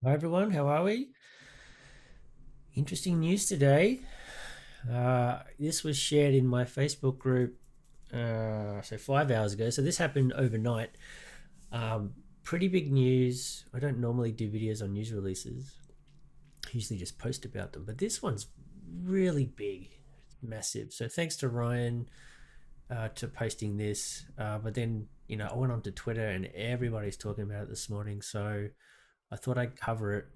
Hi everyone, how are we? Interesting news today. This was shared in my Facebook group, so 5 hours ago. So this happened overnight. Um, Pretty big news. I don't normally do videos on news releases. I usually just post about them, but this one's really big, massive. So thanks to Ryan to posting this. But then I went onto Twitter and everybody's talking about it this morning. So I thought I'd cover it.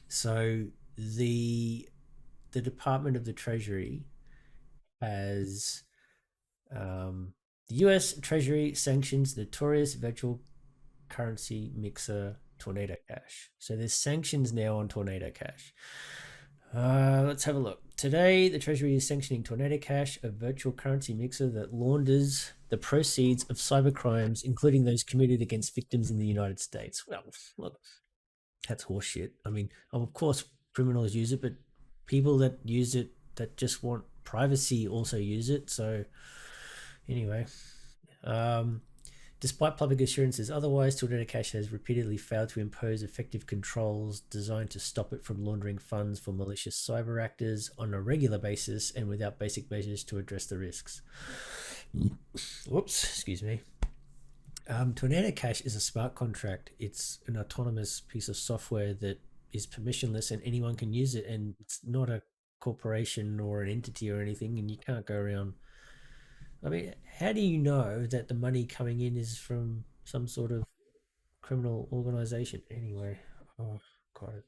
So the the Department of the Treasury has the U.S. Treasury sanctions notorious virtual currency mixer Tornado Cash. So there's sanctions now on Tornado Cash. Let's have a look. Today, the Treasury is sanctioning Tornado Cash, a virtual currency mixer that launders the proceeds of cybercrimes, including those committed against victims in the United States. Well, look, that's horseshit. I mean, of course, criminals use it, but people that use it that just want privacy also use it. So, anyway, um, despite public assurances otherwise, Tornado Cash has repeatedly failed to impose effective controls designed to stop it from laundering funds for malicious cyber actors on a regular basis and without basic measures to address the risks. Whoops, excuse me. Tornado Cash is a smart contract. It's an autonomous piece of software that is permissionless and anyone can use it. And it's not a corporation or an entity or anything. And you can't go around. I mean, how do you know that the money coming in is from some sort of criminal organization? Anyway, oh, God, it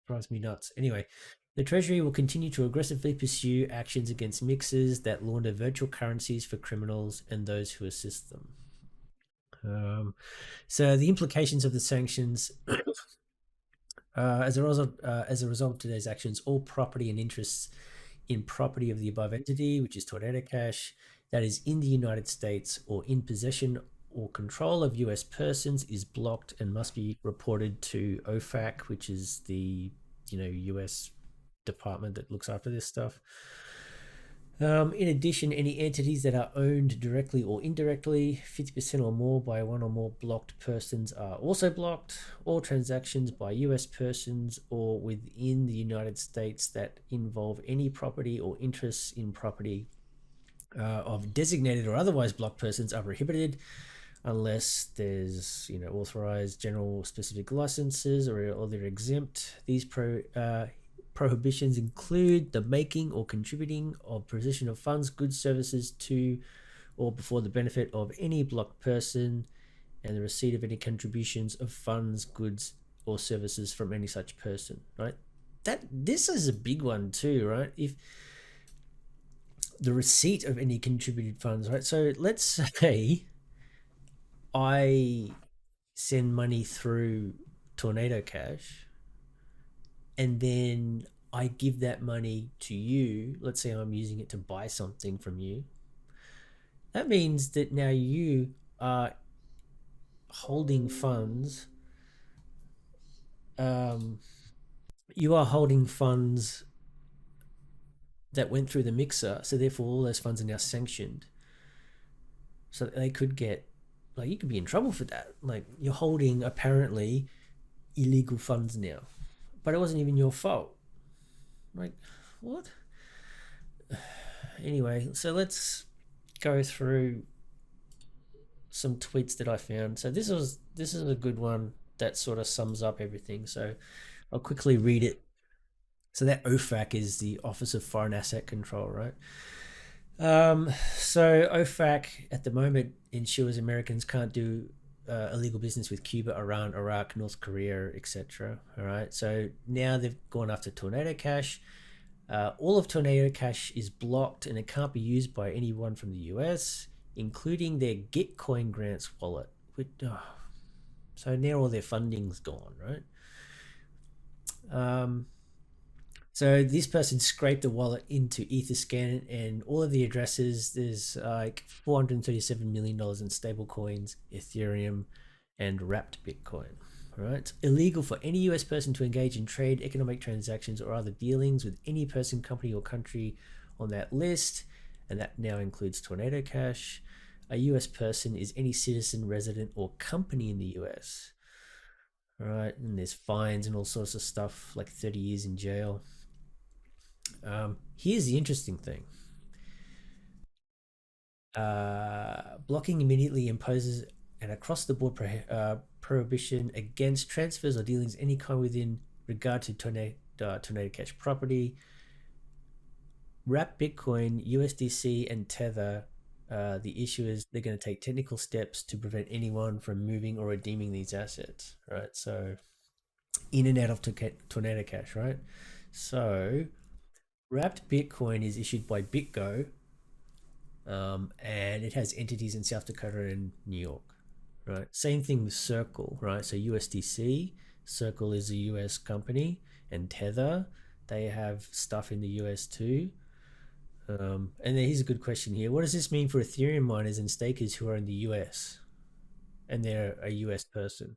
drives me nuts. Anyway, the Treasury will continue to aggressively pursue actions against mixers that launder virtual currencies for criminals and those who assist them. So the implications of the sanctions, as a result of today's actions, all property and interests in property of the above entity, which is Tornado Cash, that is in the United States or in possession or control of U.S. persons, is blocked and must be reported to OFAC, which is the U.S. department that looks after this stuff. In addition, any entities that are owned directly or indirectly, 50% or more by one or more blocked persons are also blocked. All transactions by US persons or within the United States that involve any property or interests in property of designated or otherwise blocked persons are prohibited unless there's authorized general specific licenses or they're exempt. These prohibitions include the making or contributing of possession of funds, goods, services to or before the benefit of any blocked person, and the receipt of any contributions of funds, goods, or services from any such person. Right? This is a big one too, right? If the receipt of any contributed funds, right? So let's say I send money through Tornado Cash and then I give that money to you. Let's say I'm using it to buy something from you. That means that now you are holding funds. Um, you are holding funds that went through the mixer, so therefore all those funds are now sanctioned. So they could get, like, you could be in trouble for that. Like, you're holding apparently illegal funds now, but it wasn't even your fault. Like, what? Anyway, so let's go through some tweets that I found. So this is a good one that sort of sums up everything. So I'll quickly read it. So that OFAC is the Office of Foreign Asset Control, right? So OFAC at the moment ensures Americans can't do illegal business with Cuba, Iran, Iraq, North Korea, etc. All right. So now they've gone after Tornado Cash. All of Tornado Cash is blocked and it can't be used by anyone from the US, including their Gitcoin grants wallet. So now all their funding's gone, right? So this person scraped the wallet into Etherscan and all of the addresses. There's like $437 million in stable coins, Ethereum, and wrapped Bitcoin. All right. It's illegal for any US person to engage in trade, economic transactions, or other dealings with any person, company, or country on that list. And that now includes Tornado Cash. A US person is any citizen, resident, or company in the US. right? And there's fines and all sorts of stuff, like 30 years in jail. Here's the interesting thing. Blocking immediately imposes an across-the-board prohibition against transfers or dealings any kind within regard to Tornado Cash property. Wrap Bitcoin, USDC, and Tether. The issue is they're going to take technical steps to prevent anyone from moving or redeeming these assets, right? So in and out of Tornado Cash, right? So wrapped Bitcoin is issued by BitGo, and it has entities in South Dakota and New York, right? Same thing with Circle, right? So USDC, Circle is a US company, and Tether, they have stuff in the US too. And then here's a good question here. What does this mean for Ethereum miners and stakers who are in the US and they're a US person?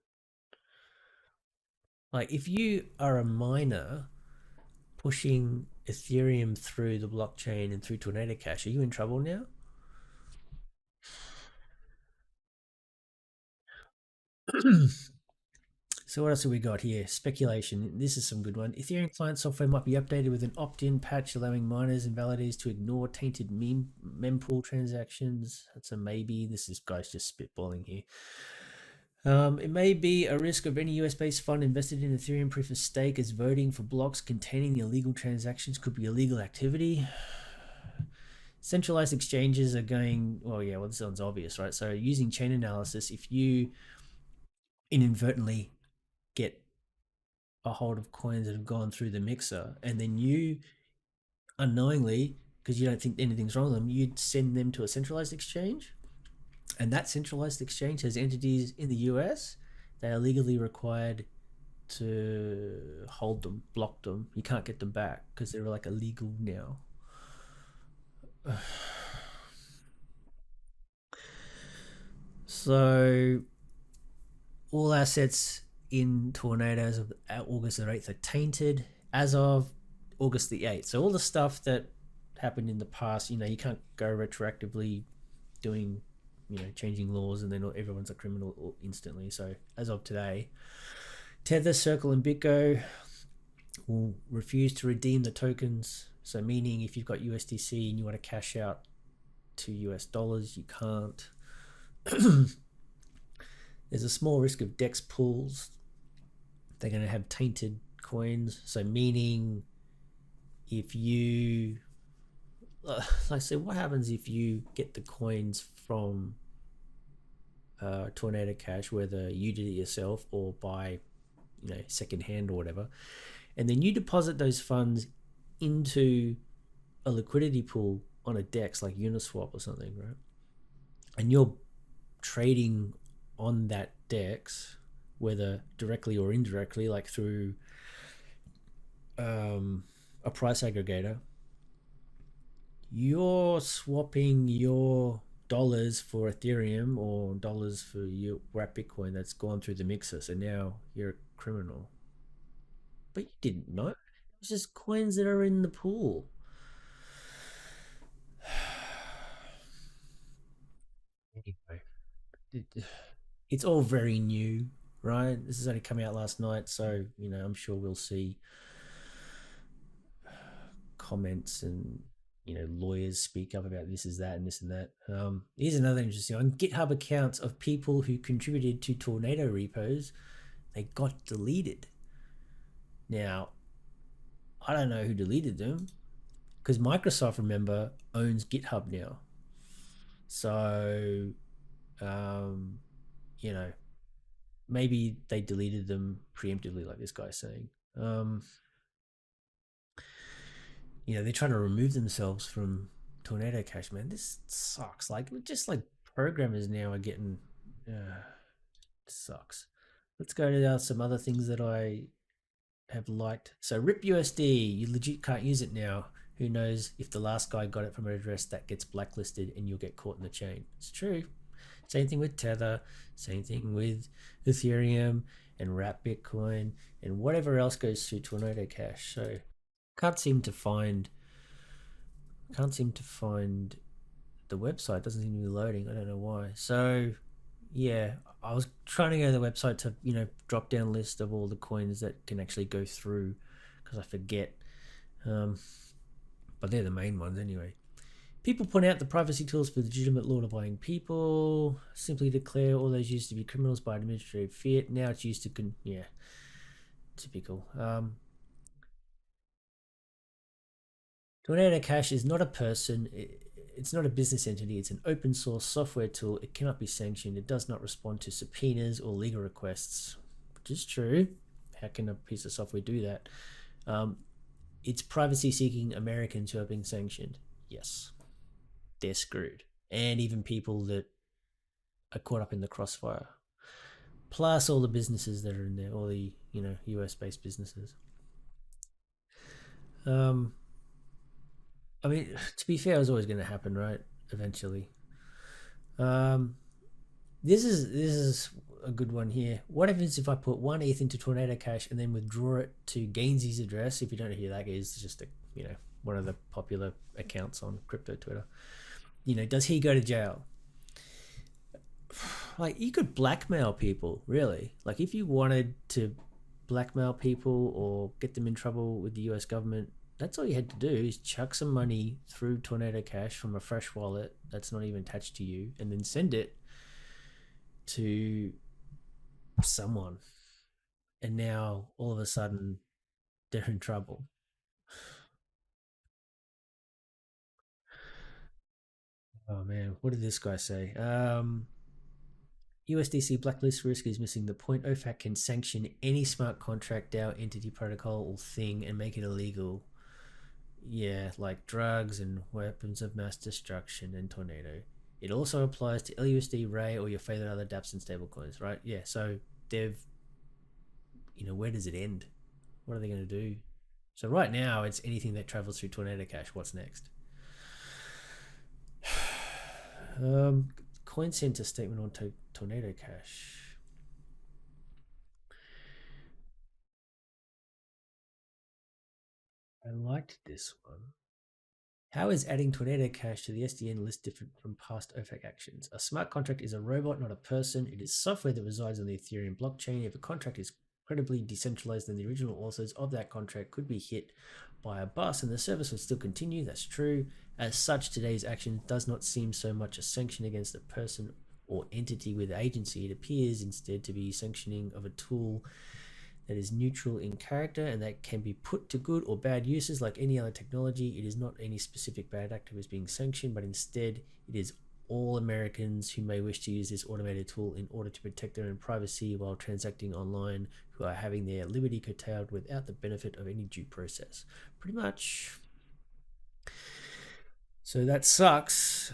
Like, if you are a miner pushing Ethereum through the blockchain and through Tornado Cash, are you in trouble now? So what else have we got here? Speculation. This is some good one. Ethereum client software might be updated with an opt-in patch allowing miners and validators to ignore tainted mempool transactions. That's a maybe. This is guys just spitballing here. It may be a risk of any US-based fund invested in Ethereum proof of stake as voting for blocks containing illegal transactions could be illegal activity. Centralized exchanges are going, well, yeah, well, this one's obvious, right? So using chain analysis, if you inadvertently get a hold of coins that have gone through the mixer and then you unknowingly, because you don't think anything's wrong with them, you'd send them to a centralized exchange, and that centralized exchange has entities in the US, they are legally required to hold them, block them. You can't get them back because they're like illegal now. So all assets in tornadoes of August the 8th are tainted as of August the 8th. So all the stuff that happened in the past, you can't go retroactively doing, changing laws and then everyone's a criminal instantly. So as of today, Tether, Circle, and BitGo will refuse to redeem the tokens. So meaning if you've got USDC and you want to cash out to US dollars, you can't. There's a small risk of DEX pools. They're going to have tainted coins. So meaning if you, like I said, what happens if you get the coins from Tornado Cash, whether you did it yourself or by, second hand or whatever, and then you deposit those funds into a liquidity pool on a DEX like Uniswap or something, right? And you're trading on that DEX, whether directly or indirectly, like through a price aggregator, you're swapping your dollars for Ethereum or dollars for your wrap Bitcoin that's gone through the mixer. So now you're a criminal. But you didn't know. It's just coins that are in the pool. Anyway, it's all very new, right? This has only come out last night, so I'm sure we'll see comments and lawyers speak up about this is that and this and that. Here's another interesting one: GitHub accounts of people who contributed to tornado repos, they got deleted. Now, I don't know who deleted them because Microsoft, remember, owns GitHub now. So, um, you know, maybe they deleted them preemptively, like this guy's saying. Um, they're trying to remove themselves from Tornado Cash, man. This sucks. Like, just like programmers now are getting, sucks. Let's go to some other things that I have liked. So RIP USD, you legit can't use it now. Who knows if the last guy got it from an address that gets blacklisted and you'll get caught in the chain. It's true. Same thing with Tether, same thing with Ethereum and Wrap Bitcoin and whatever else goes through Tornado Cash. So can't seem to find the website. Doesn't seem to be loading. I don't know why. So Yeah, I was trying to go to the website to drop down list of all the coins that can actually go through because I forget. Um, but they're the main ones anyway. People point out the privacy tools for legitimate law-abiding people simply declare all those used to be criminals by administrative fiat. Now it's used to yeah, typical. Tornado Cash is not a person. It's not a business entity. It's an open source software tool. It cannot be sanctioned. It does not respond to subpoenas or legal requests, which is true. How can a piece of software do that? Um, it's privacy-seeking Americans who are being sanctioned. Yes, they're screwed, and even people that are caught up in the crossfire. Plus all the businesses that are in there, all the US-based businesses. Um, I mean, to be fair, it was always going to happen, right? Eventually. Um, this is a good one here. What happens if I put one ETH into Tornado Cash and then withdraw it to Gainsey's address? If you don't know who that is, it's just one of the popular accounts on crypto Twitter. Does he go to jail? Like, you could blackmail people, really. Like, if you wanted to blackmail people or get them in trouble with the US government, that's all you had to do is chuck some money through Tornado Cash from a fresh wallet that's not even attached to you and then send it to someone. And now all of a sudden they're in trouble. Oh man, what did this guy say? USDC blacklist risk is missing the point. OFAC can sanction any smart contract, DAO, entity, protocol, or thing and make it illegal. Yeah, like drugs and weapons of mass destruction and tornado. It also applies to LUSD, Ray, or your favorite other dApps and stablecoins, right? Yeah, so they've, where does it end? What are they going to do? So right now, it's anything that travels through Tornado Cash. What's next? Coin sent a statement on Tornado Cash. I liked this one. How is adding Tornado Cash to the SDN list different from past OFAC actions? A smart contract is a robot, not a person. It is software that resides on the Ethereum blockchain. If a contract is incredibly decentralized, then the original authors of that contract could be hit by a bus and the service would still continue. That's true. As such, today's action does not seem so much a sanction against a person or entity with agency. It appears instead to be sanctioning of a tool that is neutral in character and that can be put to good or bad uses like any other technology. It is not any specific bad actor who is being sanctioned, but instead it is all Americans who may wish to use this automated tool in order to protect their own privacy while transacting online, who are having their liberty curtailed without the benefit of any due process. Pretty much. So that sucks.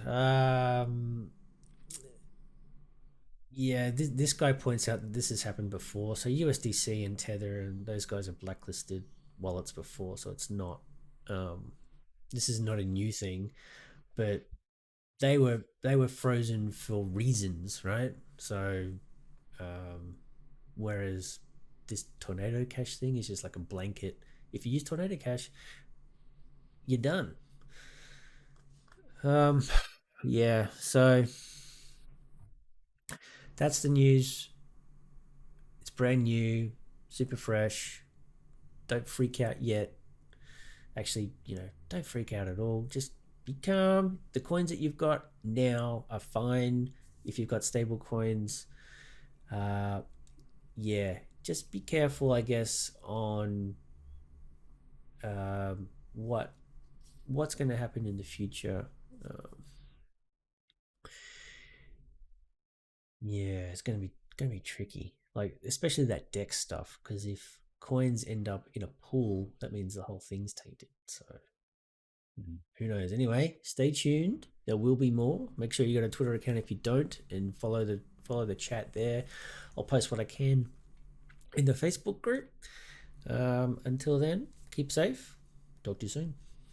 Yeah, this guy points out that this has happened before. So USDC and Tether and those guys are blacklisted wallets before, so it's not. Um, this is not a new thing, but they were frozen for reasons, right? So, um, whereas this Tornado Cash thing is just like a blanket. If you use Tornado Cash, you're done. Um, yeah. So that's the news. It's brand new, super fresh. Don't freak out yet. Actually, don't freak out at all. Just be calm. The coins that you've got now are fine. If you've got stable coins, uh, yeah, just be careful, I guess, on what's going to happen in the future. Um, yeah, it's going to be tricky. Like especially that dex stuff, because if coins end up in a pool, that means the whole thing's tainted. So who knows? Anyway, stay tuned. There will be more. Make sure you got a Twitter account if you don't, and follow the chat there. I'll post what I can in the Facebook group. Until then, keep safe. Talk to you soon.